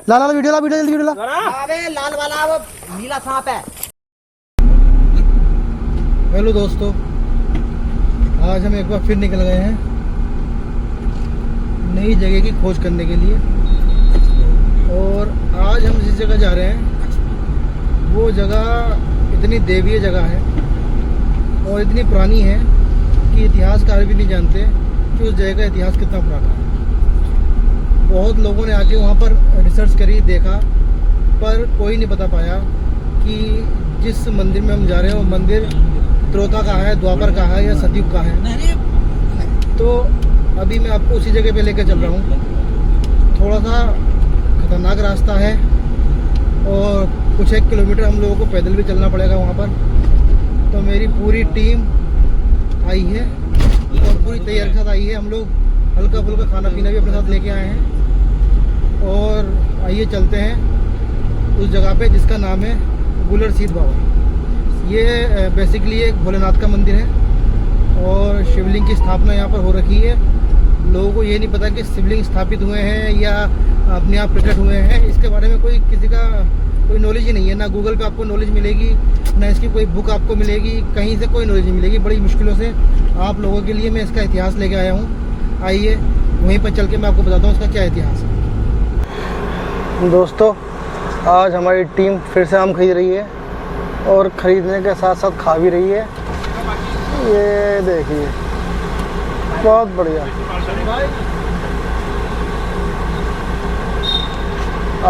ला ला video ला, video जल्दी video ला। अबे लाल वाला वो नीला सांप है। हेलो दोस्तों, आज हम एक बार फिर निकल गए हैं नई जगह की खोज करने के लिए। और आज हम जिस जगह जा रहे हैं वो जगह इतनी देवीय जगह है और इतनी पुरानी है कि इतिहासकार भी नहीं जानते कि उस जगह का इतिहास कितना पुराना है। बहुत लोगों ने आके वहाँ पर रिसर्च करी, देखा, पर कोई नहीं बता पाया कि जिस मंदिर में हम जा रहे हैं वो मंदिर त्रेता का है, द्वापर का है या सतयुग का है। तो अभी मैं आपको उसी जगह पे लेकर चल रहा हूँ। थोड़ा सा खतरनाक रास्ता है और कुछ 1 किलोमीटर हम लोगों को पैदल भी चलना पड़ेगा वहाँ पर। तो मेरी पूरी टीम आई है और पूरी तैयारी के साथ आई है। हम लोग हल्का फुल्का खाना पीना भी अपने साथ लेके आए हैं और आइए चलते हैं उस जगह पे जिसका नाम है गुलरसीत बाबा। ये बेसिकली एक भोलेनाथ का मंदिर है और शिवलिंग की स्थापना यहाँ पर हो रखी है। लोगों को ये नहीं पता कि शिवलिंग स्थापित हुए हैं या अपने आप प्रकट हुए हैं। इसके बारे में किसी का कोई नॉलेज ही नहीं है। ना गूगल पे आपको नॉलेज मिलेगी, ना इसकी कोई बुक आपको मिलेगी, कहीं से कोई नॉलेज नहीं मिलेगी। बड़ी मुश्किलों से आप लोगों के लिए मैं इसका इतिहास लेके आया हूँ। आइए वहीं पर चल के मैं आपको बताता हूँ इसका क्या इतिहास है। दोस्तों, आज हमारी टीम फिर से आम खरीद रही है और ख़रीदने के साथ साथ खा भी रही है। ये देखिए, बहुत बढ़िया।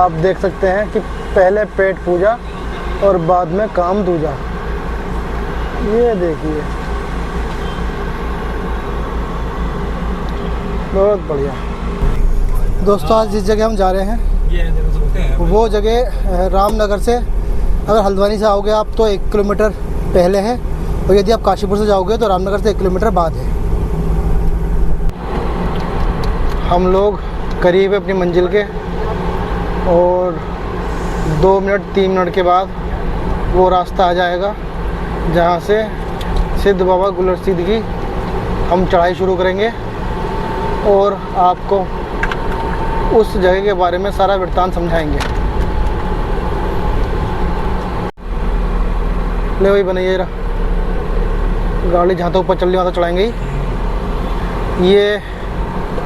आप देख सकते हैं कि पहले पेट पूजा और बाद में काम दूजा। ये देखिए, बहुत बढ़िया। दोस्तों, आज जिस जगह हम जा रहे हैं वो जगह रामनगर से, अगर हल्द्वानी से आओगे आप तो 1 किलोमीटर पहले है और यदि आप काशीपुर से जाओगे तो रामनगर से 1 किलोमीटर बाद है। हम लोग करीब है अपनी मंजिल के और 2 मिनट 3 मिनट के बाद वो रास्ता आ जाएगा जहाँ से सिद्ध बाबा गुलरसीत की हम चढ़ाई शुरू करेंगे और आपको उस जगह के बारे में सारा वृत्तांत समझाएंगे। ले वही बनाइए रहा गाड़ी, जहाँ तक ऊपर चल रही वहाँ तक चढ़ाएंगे ही। ये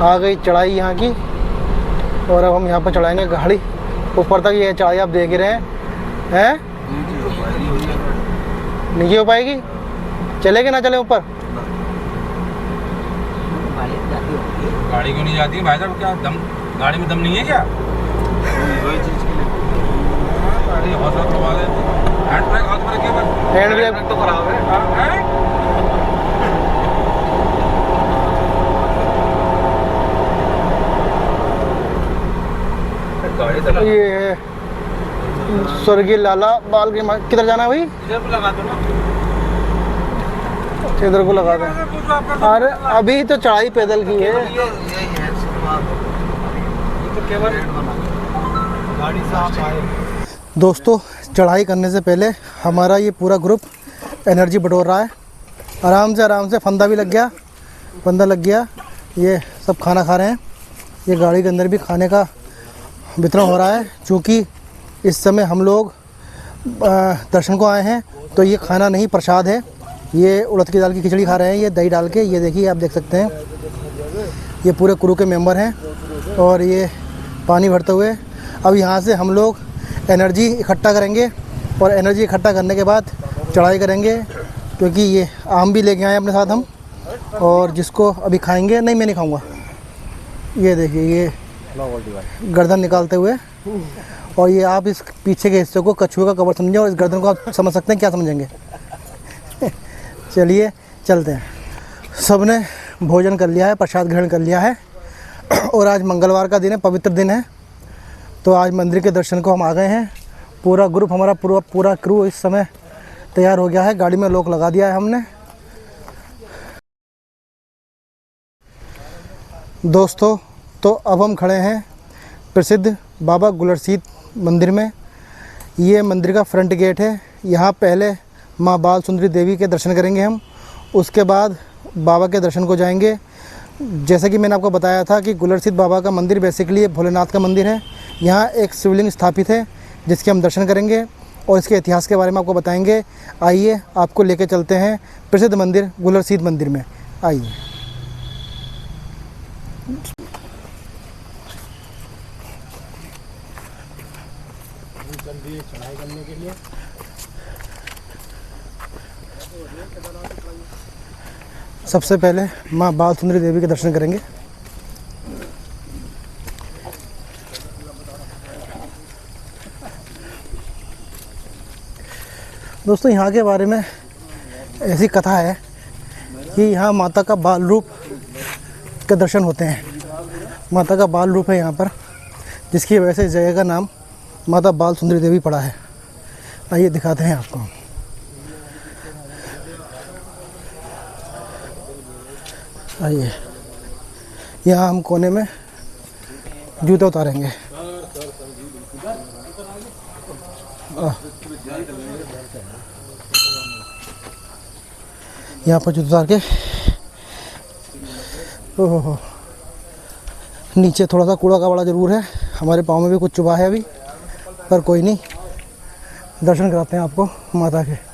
आ गई चढ़ाई यहाँ की और अब हम यहाँ पर चढ़ाएंगे गाड़ी ऊपर तक। ये चढ़ाई आप देख रहे हैं, नहीं हो पाएगी। चलेगी ना चले ऊपर? गाड़ी क्यों नहीं जाती है भाई साहब? क्या दम गाड़ी में दम नहीं है क्या? वही चीज के लिए गाड़ी हौसला करवा दे। हैंड ब्रेक हाथ में रखिए बस। हैंड ब्रेक तो खराब है। ये स्वर्गीय लाला बाल के किधर जाना है भाई? इधर को लगा दो ना, इधर को लगा दें। अरे अभी तो चढ़ाई पैदल की है। दोस्तों, चढ़ाई करने से पहले हमारा ये पूरा ग्रुप एनर्जी बटोर रहा है। आराम से फंदा भी लग गया, फंदा लग गया। ये सब खाना खा रहे हैं। ये गाड़ी के अंदर भी खाने का वितरण हो रहा है। चूँकि इस समय हम लोग दर्शन को आए हैं तो ये खाना नहीं, प्रसाद है। ये उड़द की दाल की खिचड़ी खा रहे हैं, ये दही डाल के। ये देखिए, आप देख सकते हैं, ये पूरे क्रू के मेंबर हैं और ये पानी भरते हुए अब यहाँ से हम लोग एनर्जी इकट्ठा करेंगे और एनर्जी इकट्ठा करने के बाद चढ़ाई करेंगे। क्योंकि ये आम भी लेके आए अपने साथ हम, और जिसको अभी खाएंगे। नहीं, मैं नहीं खाऊंगा। ये देखिए, ये गर्दन निकालते हुए, और ये आप इस पीछे के हिस्से को कछुए का कवर समझें और इस गर्दन को आप समझ सकते हैं क्या समझेंगे। चलिए चलते हैं। सबने भोजन कर लिया है, प्रसाद ग्रहण कर लिया है और आज मंगलवार का दिन है, पवित्र दिन है। तो आज मंदिर के दर्शन को हम आ गए हैं। पूरा ग्रुप, हमारा पूरा क्रू इस समय तैयार हो गया है। गाड़ी में लॉक लगा दिया है हमने। दोस्तों, तो अब हम खड़े हैं प्रसिद्ध बाबा गुलरसीत मंदिर में। ये मंदिर का फ्रंट गेट है। यहाँ पहले माँ बाल सुंदरी देवी के दर्शन करेंगे हम, उसके बाद बाबा के दर्शन को जाएंगे। जैसे कि मैंने आपको बताया था कि गुलरसीद बाबा का मंदिर बेसिकली भोलेनाथ का मंदिर है। यहाँ एक शिवलिंग स्थापित है जिसके हम दर्शन करेंगे और इसके इतिहास के बारे में आपको बताएंगे। आइए आपको लेके चलते हैं प्रसिद्ध मंदिर गुलरसीद मंदिर में। आइए। चढ़ाई करने के लिए सबसे पहले माँ बाल सुंदरी देवी के दर्शन करेंगे। दोस्तों यहाँ के बारे में ऐसी कथा है कि यहाँ माता का बाल रूप के दर्शन होते हैं। माता का बाल रूप है यहाँ पर, जिसकी वजह से इस जगह का नाम माता बाल सुंदरी देवी पड़ा है। आइए दिखाते हैं आपको। आइए, यहाँ हम कोने में जूते उतारेंगे। यहाँ पर जूते उतार के ओहो, नीचे थोड़ा सा कूड़ा कबाड़ा ज़रूर है, हमारे पाँव में भी कुछ चुभा है अभी, पर कोई नहीं, दर्शन कराते हैं आपको माता के।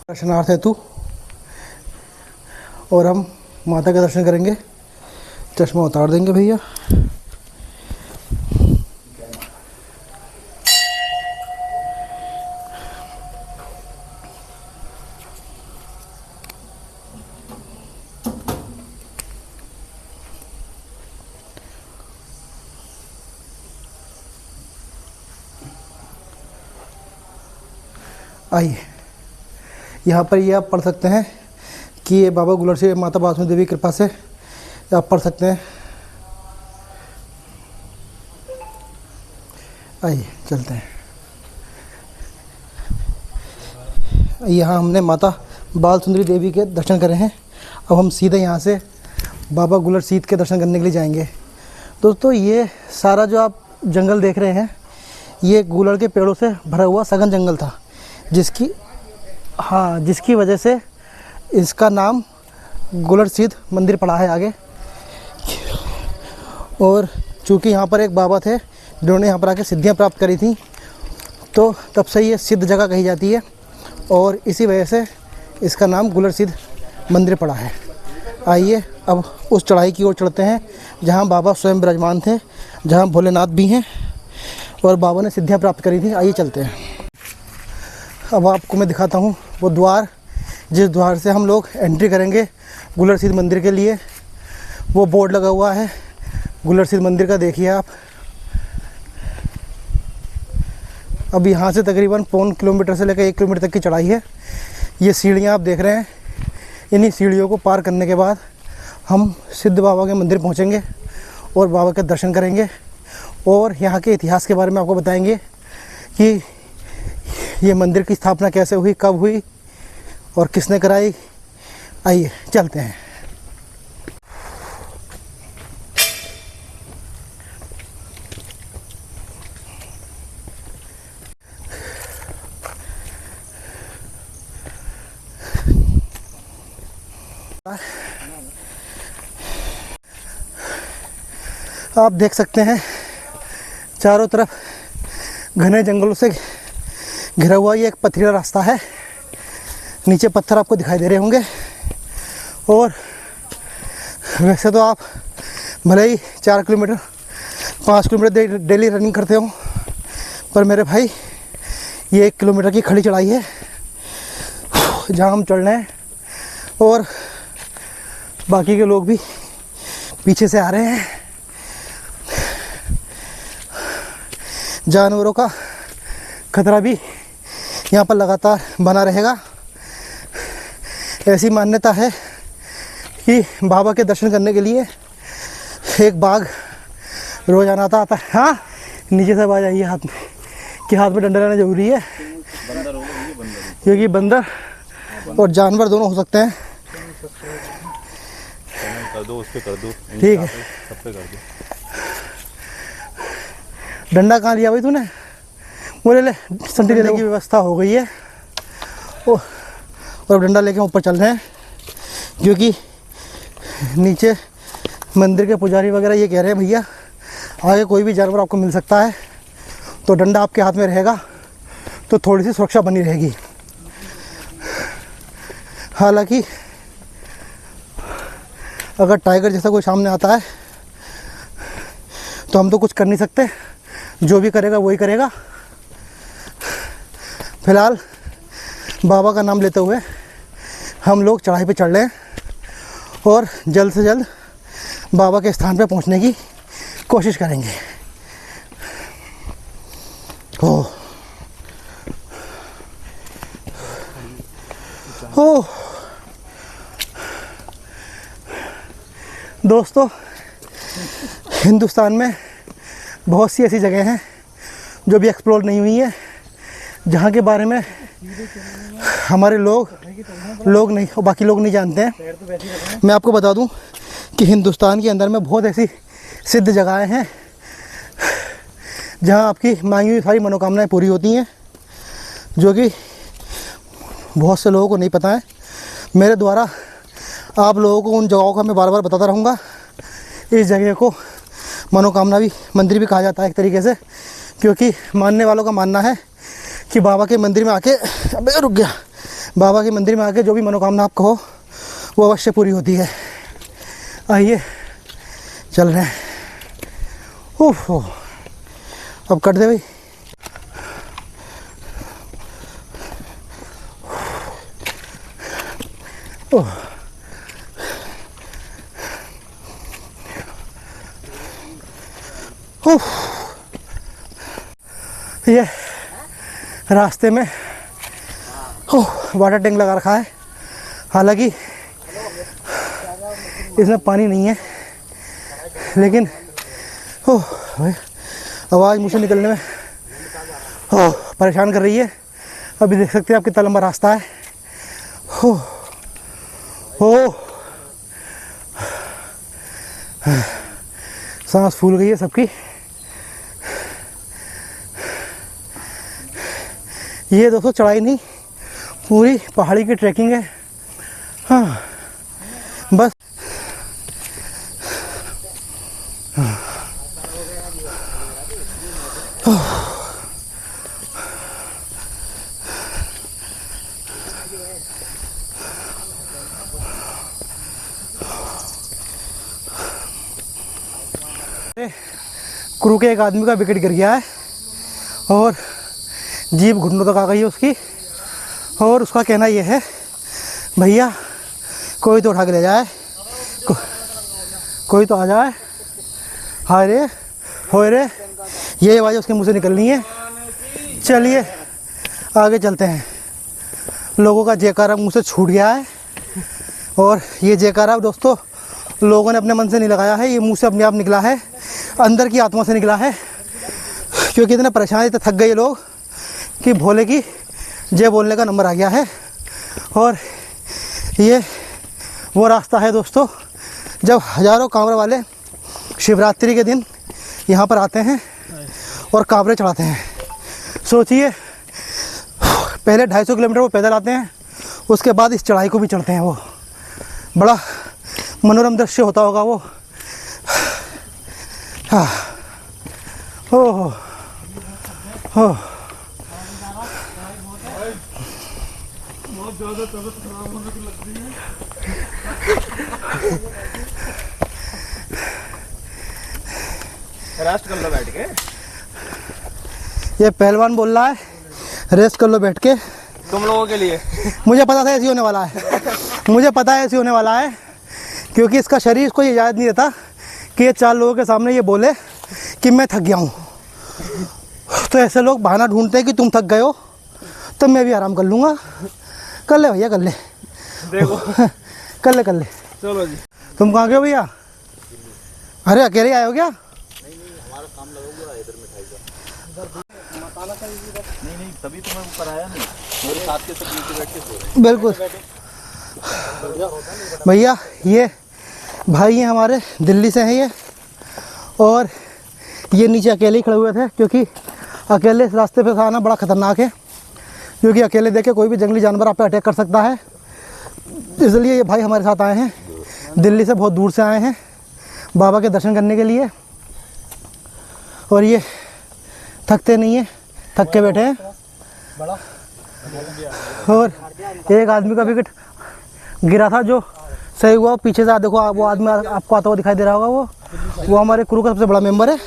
दर्शनार्थ हेतु और हम माता के दर्शन करेंगे। चश्मा उतार देंगे भैया। आइए, यहाँ पर ये आप पढ़ सकते हैं कि ये बाबा गुलरसीद माता बाल सुंदरी देवी की कृपा से आप पढ़ सकते हैं। आइए चलते हैं। यहाँ हमने माता बाल सुंदरी देवी के दर्शन करे हैं। अब हम सीधे यहाँ से बाबा गुलरसीद के दर्शन करने के लिए जाएंगे। दोस्तों ये सारा जो आप जंगल देख रहे हैं, ये गुलर के पेड़ों से भरा हुआ सघन जंगल था, जिसकी वजह से इसका नाम गुलरसीद मंदिर पड़ा है आगे। और चूँकि यहाँ पर एक बाबा थे जिन्होंने यहाँ पर आके सिद्धियाँ प्राप्त करी थी, तो तब से ये सिद्ध जगह कही जाती है और इसी वजह से इसका नाम गुलरसीद मंदिर पड़ा है। आइए अब उस चढ़ाई की ओर चढ़ते हैं जहाँ बाबा स्वयं विराजमान थे, जहाँ भोलेनाथ भी हैं और बाबा ने सिद्धियाँ प्राप्त करी थी। आइए चलते हैं। अब आपको मैं दिखाता हूँ वो द्वार, जिस द्वार से हम लोग एंट्री करेंगे गुलरसीद मंदिर के लिए। वो बोर्ड लगा हुआ है गुलरसीद मंदिर का, देखिए आप। अब यहाँ से तकरीबन 0.25 किलोमीटर से लेकर 1 किलोमीटर तक की चढ़ाई है। ये सीढ़ियाँ आप देख रहे हैं, इन्हीं सीढ़ियों को पार करने के बाद हम सिद्ध बाबा के मंदिर पहुँचेंगे और बाबा के दर्शन करेंगे और यहाँ के इतिहास के बारे में आपको बताएंगे कि ये मंदिर की स्थापना कैसे हुई, कब हुई और किसने कराई। आइए चलते हैं। आप देख सकते हैं चारों तरफ घने जंगलों से घिरा हुआ ये एक पथरीला रास्ता है। नीचे पत्थर आपको दिखाई दे रहे होंगे। और वैसे तो आप भले ही 4 किलोमीटर 5 किलोमीटर डेली रनिंग करते हो, पर मेरे भाई ये 1 किलोमीटर की खड़ी चढ़ाई है जहाँ हम चढ़ रहे हैं और बाकी के लोग भी पीछे से आ रहे हैं। जानवरों का खतरा भी यहाँ पर लगातार बना रहेगा। ऐसी मान्यता है कि बाबा के दर्शन करने के लिए एक बाघ रोजाना आता है। हाँ, नीचे से आवाज आई है हाथ में कि हाथ में डंडा रहना जरूरी है, क्योंकि बंदर और जानवर दोनों हो सकते हैं। कर दो, उस पे कर दो, ठीक है, सब पे कर दो। डंडा कहाँ लिया भाई तूने? बोले ले संटी लेने की व्यवस्था हो गई है। और अब डंडा लेके ऊपर चल रहे हैं, क्योंकि नीचे मंदिर के पुजारी वगैरह ये कह रहे हैं भैया आगे कोई भी जानवर आपको मिल सकता है, तो डंडा आपके हाथ में रहेगा तो थोड़ी सी सुरक्षा बनी रहेगी। हालांकि अगर टाइगर जैसा कोई सामने आता है तो हम तो कुछ कर नहीं सकते, जो भी करेगा वही करेगा। फिलहाल बाबा का नाम लेते हुए हम लोग चढ़ाई पे चढ़ रहे हैं और जल्द से जल्द बाबा के स्थान पे पहुंचने की कोशिश करेंगे। ओ दोस्तों, हिंदुस्तान में बहुत सी ऐसी जगह हैं जो भी एक्सप्लोर नहीं हुई है, जहाँ के बारे में हमारे लोग नहीं, बाकी लोग नहीं जानते हैं। मैं आपको बता दूं कि हिंदुस्तान के अंदर में बहुत ऐसी सिद्ध जगहें हैं जहाँ आपकी मांगी हुई सारी मनोकामनाएं पूरी होती हैं, जो कि बहुत से लोगों को नहीं पता है। मेरे द्वारा आप लोगों को उन जगहों का मैं बार बार बताता रहूँगा। इस जगह को मनोकामना भी मंदिर भी कहा जाता है एक तरीके से, क्योंकि मानने वालों का मानना है कि बाबा के मंदिर में आके, अबे रुक गया, बाबा के मंदिर में आके जो भी मनोकामना आप कहो वो अवश्य पूरी होती है। आइए चल रहे हैं। ओह अब कट दे भाई। ओह ये रास्ते में वाटर टैंक लगा रखा है, हालांकि इसमें पानी नहीं है, लेकिन आवाज़ मुझे निकलने में परेशान कर रही है। अभी देख सकते हैं आप कितना लंबा रास्ता है। सांस फूल गई है सबकी। ये दोस्तों चढ़ाई नहीं, पूरी पहाड़ी की ट्रैकिंग है। हाँ बस क्रू के एक आदमी का विकेट गिर गया है और जीप घुटनों तक आ गई है उसकी, और उसका कहना ये है भैया कोई तो उठा के ले जाए, कोई तो आ जाए। हाय रे होए रे, ये आवाज़ उसके मुंह से निकलनी है। चलिए आगे चलते हैं। लोगों का जयकारा मुंह से छूट गया है, और ये जयकारा दोस्तों लोगों ने अपने मन से नहीं लगाया है, ये मुंह से अपने आप निकला है, अंदर की आत्मा से निकला है। क्योंकि इतने परेशान, इतने थक गए लोग कि भोले की जय बोलने का नंबर आ गया है। और ये वो रास्ता है दोस्तों जब हज़ारों कांवड़ वाले शिवरात्रि के दिन यहाँ पर आते हैं और कांवड़े चढ़ाते हैं। सोचिए पहले 250 किलोमीटर वो पैदल आते हैं, उसके बाद इस चढ़ाई को भी चढ़ते हैं। वो बड़ा मनोरम दृश्य होता होगा वो। हाँ हो रेस्ट कर लो बैठ के। ये पहलवान बोल रहा है रेस्ट कर लो बैठ के। तुम लोगों के लिए मुझे पता था ऐसी होने वाला है, मुझे पता है ऐसी होने वाला है, क्योंकि इसका शरीर इसको ये याद नहीं रहता कि ये 4 लोगों के सामने ये बोले कि मैं थक गया हूँ। तो ऐसे लोग बहाना ढूंढते हैं कि तुम थक गए हो तो मैं भी आराम कर लूँगा। कर ले भैया कर ले, देखो कर ले। चलो जी। तुम कहाँ गए हो भैया? अरे अकेले आए हो क्या? हमारा काम लगा हुआ है इधर मिठाई का। नहीं तभी तो मैं ऊपर आया नहीं, मेरे साथ के सब नीचे बैठ के सो रहे हैं। बिल्कुल भैया, ये भाई हैं हमारे, दिल्ली से हैं ये, और ये नीचे अकेले ही खड़े हुए थे क्योंकि अकेले इस रास्ते पे आना बड़ा ख़तरनाक है, क्योंकि अकेले देखे कोई भी जंगली जानवर आप पे अटैक कर सकता है। इसलिए ये भाई हमारे साथ आए हैं, दिल्ली से बहुत दूर से आए हैं बाबा के दर्शन करने के लिए, और ये थकते नहीं हैं, थक के बैठे हैं। और एक आदमी का विकेट गिरा था जो सही हुआ, पीछे से देखो वो आदमी आपको आता हुआ दिखाई दे रहा होगा, वो हमारे क्रू का सबसे बड़ा मेंबर है।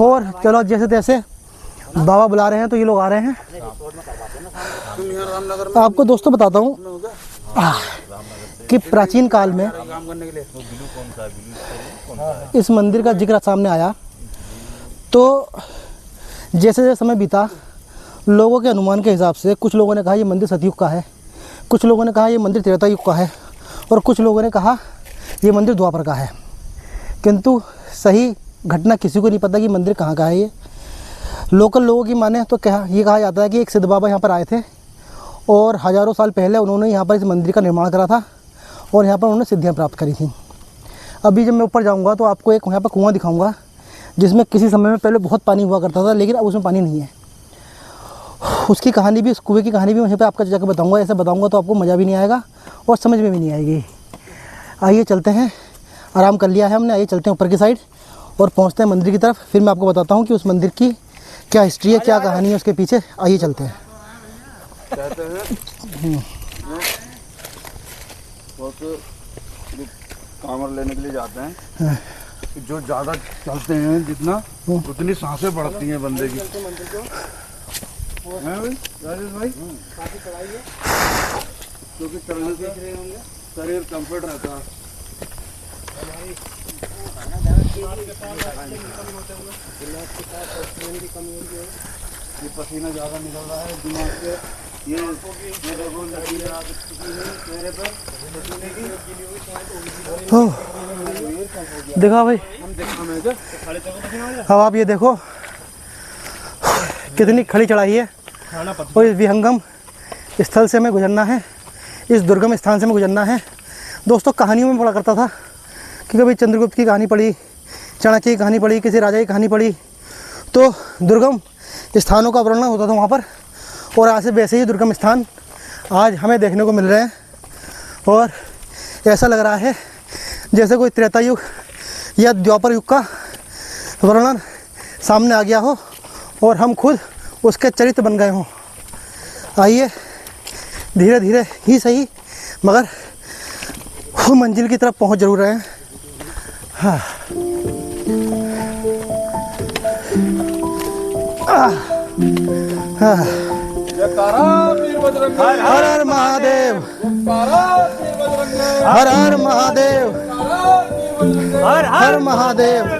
और चलो जैसे तैसे बाबा बुला रहे हैं तो ये लोग आ रहे हैं। आपको दोस्तों बताता हूँ कि प्राचीन काल में इस मंदिर का जिक्र सामने आया, तो जैसे जैसे समय बीता लोगों के अनुमान के हिसाब से कुछ लोगों ने कहा ये मंदिर सतयुग का है, कुछ लोगों ने कहा ये मंदिर त्रेता युग का है, और कुछ लोगों ने कहा ये मंदिर द्वापर का है। किंतु सही घटना किसी को नहीं पता कि मंदिर कहाँ का है। ये लोकल लोगों की माने तो ये कहा जाता है कि एक सिद्ध बाबा यहाँ पर आए थे और हज़ारों साल पहले उन्होंने यहाँ पर इस मंदिर का निर्माण करा था और यहाँ पर उन्होंने सिद्धियाँ प्राप्त करी थी। अभी जब मैं ऊपर जाऊँगा तो आपको एक यहाँ पर कुआँ दिखाऊँगा जिसमें किसी समय में पहले बहुत पानी हुआ करता था, लेकिन अब उसमें पानी नहीं है। उसकी कहानी भी, उस कुएँ की कहानी भी वहीं पर आपको जाकर बताऊँगा। ऐसे बताऊँगा तो आपको मज़ा भी नहीं आएगा और समझ में भी नहीं आएगी। आइए चलते हैं, आराम कर लिया है हमने, आइए चलते हैं ऊपर की साइड और पहुँचते हैं मंदिर की तरफ। फिर मैं आपको बताता हूँ कि उस मंदिर की क्या हिस्ट्री है, क्या कहानी है उसके पीछे। आइए चलते हैं। कहते हैं बहुत कांवर लेने के लिए जाते हैं, जो ज़्यादा चलते हैं जितना उतनी सांसें बढ़ती हैं बंदे की। हैं भाई राजेश भाई, काफ़ी चढ़ाई है, क्योंकि चढ़ने से शरीर कंफर्ट रहता है। ये पसीना ज़्यादा निकल रहा है दिमाग से, ये देखो चेहरे पर देखा भाई, अब आप ये देखो कितनी खड़ी चढ़ाई है और इस विहंगम स्थल से हमें गुजरना है, इस दुर्गम स्थान से हमें गुजरना है। दोस्तों कहानियों में पढ़ा करता था कि कभी चंद्रगुप्त की कहानी पढ़ी, चाणक्य की कहानी पढ़ी, किसी राजा की कहानी पढ़ी, तो दुर्गम स्थानों का वर्णन होता था वहाँ पर। और आज से वैसे ही दुर्गम स्थान आज हमें देखने को मिल रहे हैं और ऐसा लग रहा है जैसे कोई त्रेता युग या द्वापर युग का वर्णन सामने आ गया हो और हम खुद उसके चरित्र बन गए हों। आइए धीरे धीरे ही सही मगर वो मंजिल की तरफ पहुंच जरूर रहे हैं। हाँ हाँ। हर हर महादेव, हर हर महादेव, हर हर महादेव।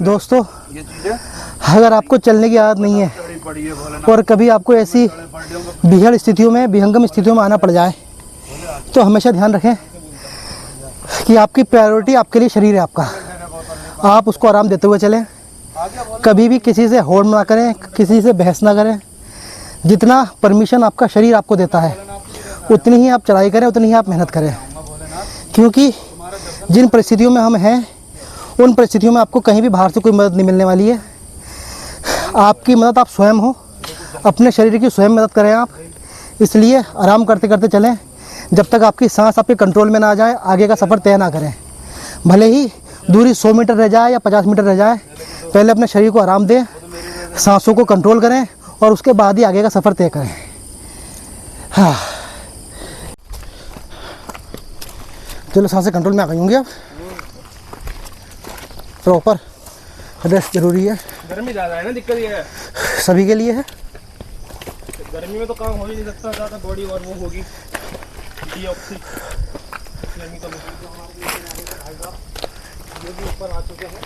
दोस्तों अगर आपको चलने की आदत नहीं है और कभी आपको ऐसी बिहड़ स्थितियों में, विहंगम स्थितियों में आना पड़ जाए तो हमेशा ध्यान रखें कि आपकी प्रायोरिटी आपके लिए शरीर है आपका। आप उसको आराम देते हुए चलें, कभी भी किसी से होड़ ना करें, किसी से बहस ना करें। जितना परमिशन आपका शरीर आपको देता है उतनी ही आप चढ़ाई करें, उतनी ही आप मेहनत करें, क्योंकि जिन परिस्थितियों में हम हैं उन परिस्थितियों में आपको कहीं भी बाहर से कोई मदद नहीं मिलने वाली है। आपकी मदद आप स्वयं हो, अपने शरीर की स्वयं मदद करें आप। इसलिए आराम करते करते चलें, जब तक आपकी सांस आपके कंट्रोल में ना आ जाए आगे का सफ़र तय ना करें। भले ही दूरी 100 मीटर रह जाए या 50 मीटर रह जाए, पहले अपने शरीर को आराम दें, सांसों को कंट्रोल करें और उसके बाद ही आगे का सफ़र तय करें। हाँ चलो सांसें कंट्रोल में आ गई होंगी अब। प्रॉपर रेस्ट जरूरी है, गर्मी ज़्यादा है ना, दिक्कत ये है। सभी के लिए है। गर्मी में तो काम हो ही नहीं सकता ज़्यादा, बॉडी और वो होगी डीऑक्सी गर्मी का जो भी ऊपर आ चुके हैं।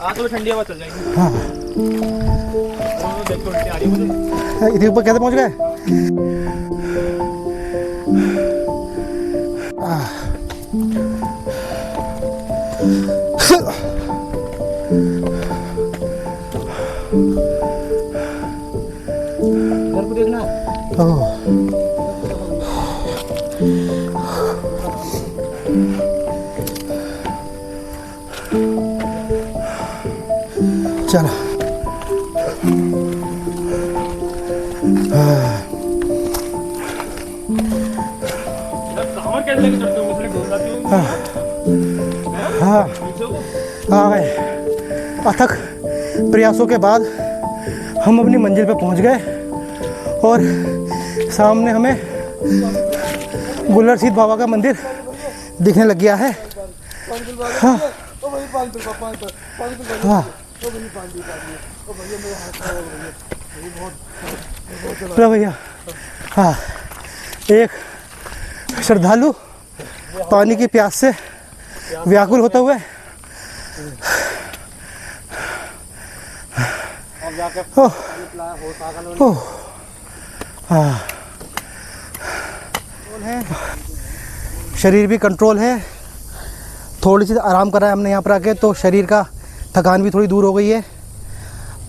आज तो ठंडी हवा चल जाएगी। हाँ देखो उल्टी आ रही है मुझे। इधर ऊपर कैसे पहुंच गए? घर को देखना। चलो कांवर कैसे लेके चढ़ते हो? मुझे ढूंढ जाती हूँ। हाँ आ गए। अथक प्रयासों के बाद हम अपनी मंजिल पे पहुंच गए और सामने हमें गुलरसीद बाबा का मंदिर दिखने लग गया है। हाँ हाँ लो भैया। हाँ, एक श्रद्धालु पानी की प्यास से व्याकुल होता हुआ हाँ, शरीर भी कंट्रोल है। थोड़ी सी आराम करा है हमने यहाँ पर आके, तो शरीर का थकान भी थोड़ी दूर हो गई है,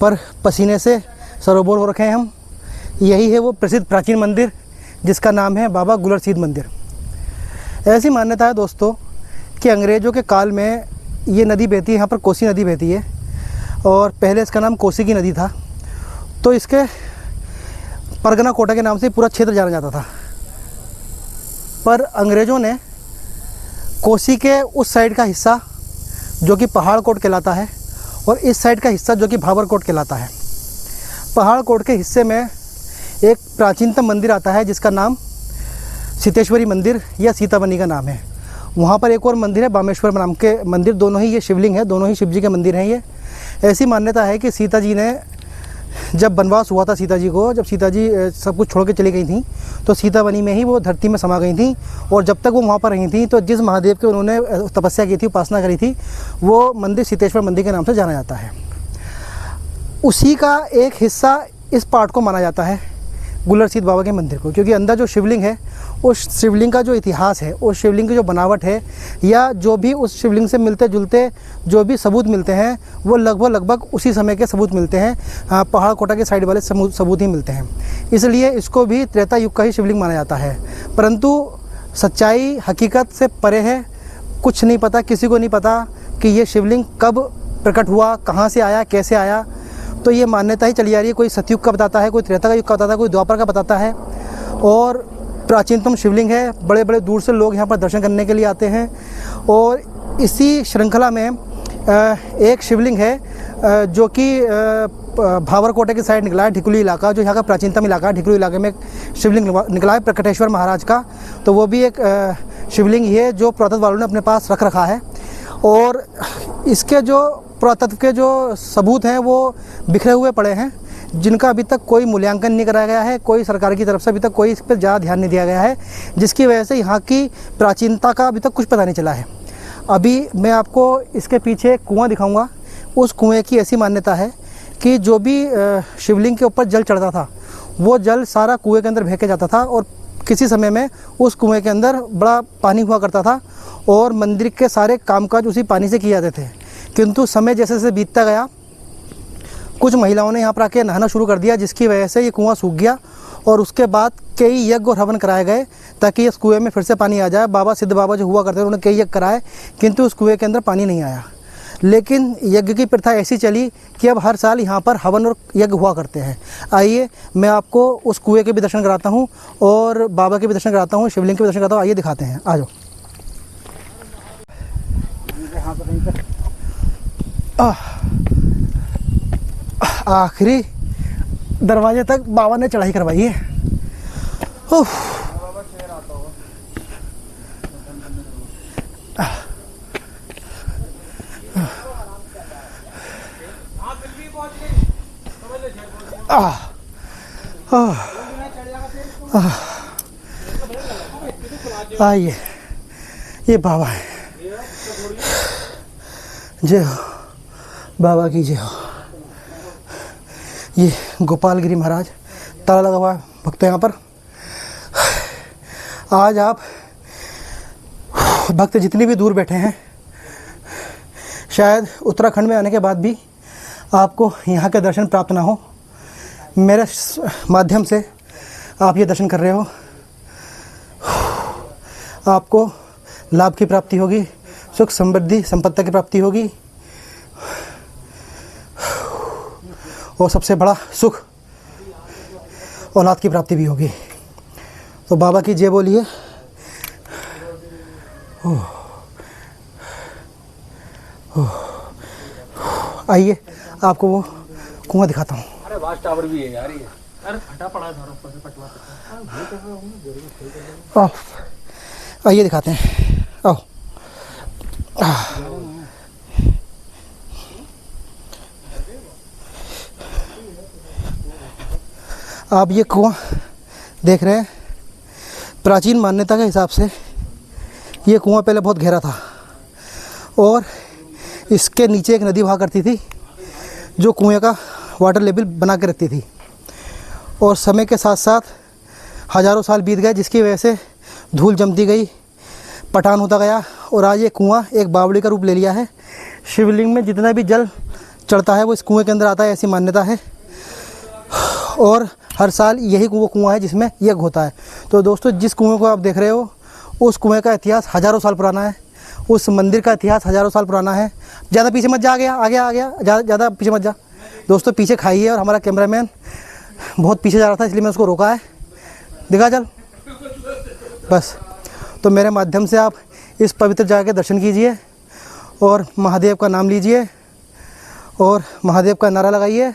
पर पसीने से सरोबोर हो रखे हैं हम। यही है वो प्रसिद्ध प्राचीन मंदिर जिसका नाम है बाबा गुलरसीद मंदिर। ऐसी मान्यता है दोस्तों कि अंग्रेज़ों के काल में ये नदी बहती है, यहाँ पर कोसी नदी बहती है, और पहले इसका नाम कोसी की नदी था। तो इसके परगना कोटा के नाम से पूरा क्षेत्र जाना जाता था। पर अंग्रेज़ों ने कोसी के उस साइड का हिस्सा जो कि पहाड़कोट कहलाता है, और इस साइड का हिस्सा जो कि भाबरकोट कहलाता है, पहाड़कोट के हिस्से में एक प्राचीनतम मंदिर आता है जिसका नाम सीतेश्वरी मंदिर या सीतावनी का नाम है। वहाँ पर एक और मंदिर है बामेश्वर नाम के मंदिर। दोनों ही ये शिवलिंग है, दोनों ही शिव जी के मंदिर हैं। ये ऐसी मान्यता है कि सीता जी ने जब वनवास हुआ था, सीता जी को जब सीता जी सब कुछ छोड़ के चली गई थी, तो सीतावनी में ही वो धरती में समा गई थी। और जब तक वो वहाँ पर रही थी, तो जिस महादेव के उन्होंने तपस्या की थी, उपासना करी थी, वो मंदिर सीतेश्वर मंदिर के नाम से जाना जाता है। उसी का एक हिस्सा इस पार्ट को माना जाता है, गुलरसीद बाबा के मंदिर को, क्योंकि अंदर जो शिवलिंग है, उस शिवलिंग का जो इतिहास है, उस शिवलिंग की जो बनावट है, या जो भी उस शिवलिंग से मिलते जुलते जो भी सबूत मिलते हैं, वो लगभग उसी समय के सबूत मिलते हैं। पहाड़ कोटा के साइड वाले सबूत ही मिलते हैं। इसलिए इसको भी त्रेता युग का ही शिवलिंग माना जाता है। परंतु सच्चाई हकीकत से परे है। कुछ नहीं पता, किसी को नहीं पता कि ये शिवलिंग कब प्रकट हुआ, कहाँ से आया, कैसे आया। तो ये मान्यता ही चली आ रही है। कोई सतयुग का बताता है, कोई त्रेता का युग का बताता है, कोई द्वापर का बताता है। और प्राचीनतम शिवलिंग है। बड़े बड़े दूर से लोग यहाँ पर दर्शन करने के लिए आते हैं। और इसी श्रृंखला में एक शिवलिंग है जो कि भावरकोटे की साइड निकला है, ढिकुली इलाका, जो यहाँ का प्राचीनतम इलाका है। ढिकुली इलाके में एक शिवलिंग निकला है प्रकटेश्वर महाराज का। तो वो भी एक शिवलिंग ही है जो पुरातत्व वालों ने अपने पास रख रखा है। और इसके जो पुरातत्व के जो सबूत हैं वो बिखरे हुए पड़े हैं, जिनका अभी तक कोई मूल्यांकन नहीं कराया गया है। कोई सरकार की तरफ से अभी तक कोई इस पर ज़्यादा ध्यान नहीं दिया गया है, जिसकी वजह से यहाँ की प्राचीनता का अभी तक कुछ पता नहीं चला है। अभी मैं आपको इसके पीछे कुआं दिखाऊंगा। उस कुएं की ऐसी मान्यता है कि जो भी शिवलिंग के ऊपर जल चढ़ता था, वो जल सारा कुएं के अंदर फेंका जाता था। और किसी समय में उस कुएं के अंदर बड़ा पानी हुआ करता था और मंदिर के सारे कामकाज उसी पानी से किए जाते थे। किंतु समय जैसे जैसे बीतता गया, कुछ महिलाओं ने यहाँ पर आके नहाना शुरू कर दिया, जिसकी वजह से ये कुआं सूख गया। और उसके बाद कई यज्ञ और हवन कराए गए ताकि इस कुएं में फिर से पानी आ जाए। बाबा सिद्ध बाबा जो हुआ करते थे, उन्होंने कई यज्ञ कराए, किंतु उस कुएं के अंदर पानी नहीं आया। लेकिन यज्ञ की प्रथा ऐसी चली कि अब हर साल यहाँ पर हवन और यज्ञ हुआ करते हैं। आइए मैं आपको उस कुएं के भी दर्शन कराता हूँ और बाबा के भी दर्शन कराता हूँ, शिवलिंग के भी दर्शन कराता हूँ। आइए दिखाते हैं, आ जाओ। आखिरी दरवाजे तक बाबा ने चढ़ाई करवाई है। आइए, ये बाबा है। जय हो बाबा की जय हो। ये गोपालगिरी महाराज, ताला लगा हुआ है भक्त यहाँ पर। आज आप भक्त जितनी भी दूर बैठे हैं, शायद उत्तराखंड में आने के बाद भी आपको यहाँ के दर्शन प्राप्त ना हो, मेरे माध्यम से आप ये दर्शन कर रहे हो। आपको लाभ की प्राप्ति होगी, सुख समृद्धि संपत्ति की प्राप्ति होगी, और सबसे बड़ा सुख औलाद की प्राप्ति भी होगी। तो बाबा की जय बोलिए। आइए आपको वो कुआं दिखाता हूँ। अरे वाच टावर भी है यार ये। अरे फटा पड़ा है ऊपर से पटवा। आओ, आइए दिखाते हैं। आओ, आप ये कुआं देख रहे हैं। प्राचीन मान्यता के हिसाब से ये कुआं पहले बहुत गहरा था और इसके नीचे एक नदी बहा करती थी जो कुएं का वाटर लेवल बना के रखती थी। और समय के साथ साथ हज़ारों साल बीत गए, जिसकी वजह से धूल जमती गई, पठान होता गया, और आज ये कुआं एक बावड़ी का रूप ले लिया है। शिवलिंग में जितना भी जल चढ़ता है वो इस कुएं के अंदर आता है, ऐसी मान्यता है। और हर साल यही वो कुआं है जिसमें यज्ञ होता है। तो दोस्तों, जिस कुएं को आप देख रहे हो उस कुएं का इतिहास हज़ारों साल पुराना है, उस मंदिर का इतिहास हज़ारों साल पुराना है। ज़्यादा पीछे मत जा, आ गया, ज़्यादा पीछे मत जा दोस्तों, पीछे खाई है। और हमारा कैमरामैन बहुत पीछे जा रहा था, इसलिए मैंने उसको रोका है। दिखा चल बस। तो मेरे माध्यम से आप इस पवित्र जगह के दर्शन कीजिए और महादेव का नाम लीजिए और महादेव का नारा लगाइए,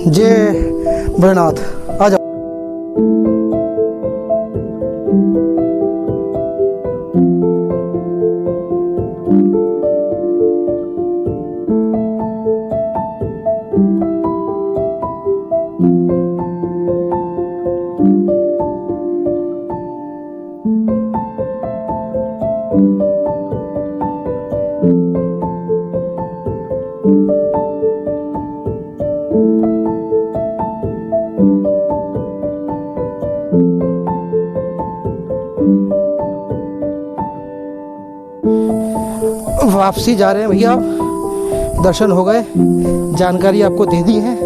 जय भोलेनाथ। आ जाओ। वापसी जा रहे हैं भैया, दर्शन हो गए, जानकारी आपको दे दी है।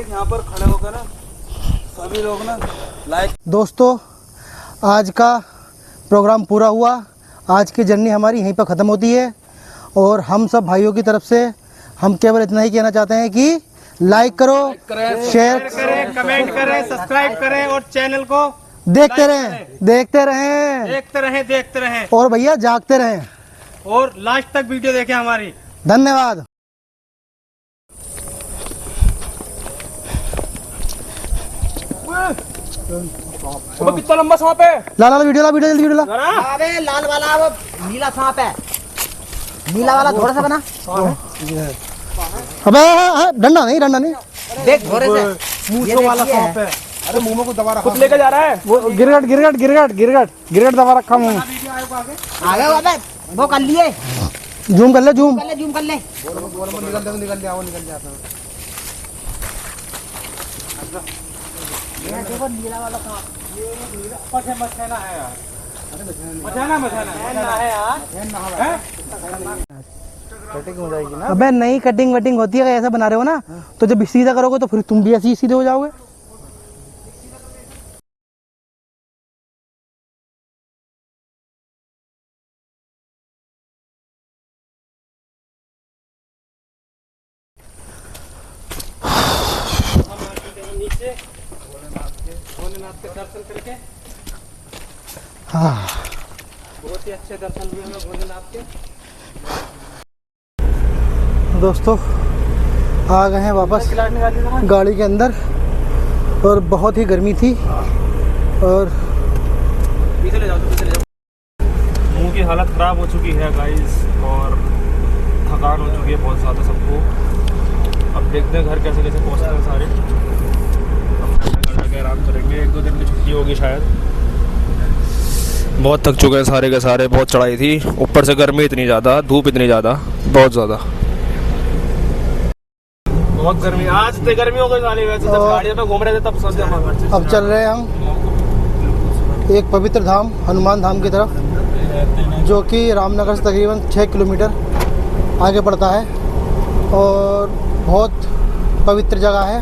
यहाँ पर खड़े होकर ना सभी लोग ना लाइक। दोस्तों, आज का प्रोग्राम पूरा हुआ। आज की जर्नी हमारी यहीं पर ख़त्म होती है और हम सब भाइयों की तरफ से हम केवल इतना ही कहना चाहते हैं कि लाइक करो, शेयर करें, कमेंट करें, सब्सक्राइब करें और चैनल को देखते रहें और भैया जागते रहें और लास्ट तक वीडियो देखें हमारी। धन्यवाद। कितना लंबा सांप है? ला वीडियो जल्दी वीडियो ला। अबे लाल वाला वो नीला सांप है, नीला वाला थोड़ा सा बना। अबे डंडा नहीं देख थोड़े से मूंछों वाला सांप है। अरे मुंह में को दबा रखा, खुद लेके जा रहा है वो गिरगट दबा रखा मुंह में। आ गए अबे, वो कर लिए, जूम कर ले, जूम जूम कर ले। निकल जाता है। ये देखो नीला वाला सांप। मछाना है यार, मछाना है यार। कटिंग हो जाएगी ना। अबे नहीं, कटिंग वटिंग होती है, अगर ऐसा बना रहे हो ना तो जब सीधा करोगे तो फिर तुम भी ऐसे ही सीधे हो जाओगे। नीचे भोलेनाथ के दर्शन करके हाँ बहुत ही अच्छे दर्शन हुए हमें भोलेनाथ के। दोस्तों आ गए हैं वापस गाड़ी के अंदर, और बहुत ही गर्मी थी और पीछे ले जाओ, पीछे ले जाओ। मुंह की हालत ख़राब हो चुकी है गाइस, और थकान हो चुकी है बहुत ज़्यादा सबको। अब देखते हैं घर कैसे कैसे पहुँचते हैं सारे। अब घर जाके आराम करेंगे, 1-2 दिन की छुट्टी होगी शायद। बहुत थक चुके हैं सारे के सारे, बहुत चढ़ाई थी, ऊपर से गर्मी इतनी ज़्यादा, धूप इतनी ज़्यादा, बहुत ज़्यादा बहुत गर्मी। आज तो गर्मी हो गई साली, वैसे जब गाड़ियों में घूम रहे थे तब सोचते हैं। अब चल रहे हैं हम एक पवित्र धाम हनुमान धाम की तरफ, जो कि रामनगर से तकरीबन 6 किलोमीटर आगे पड़ता है और बहुत पवित्र जगह है।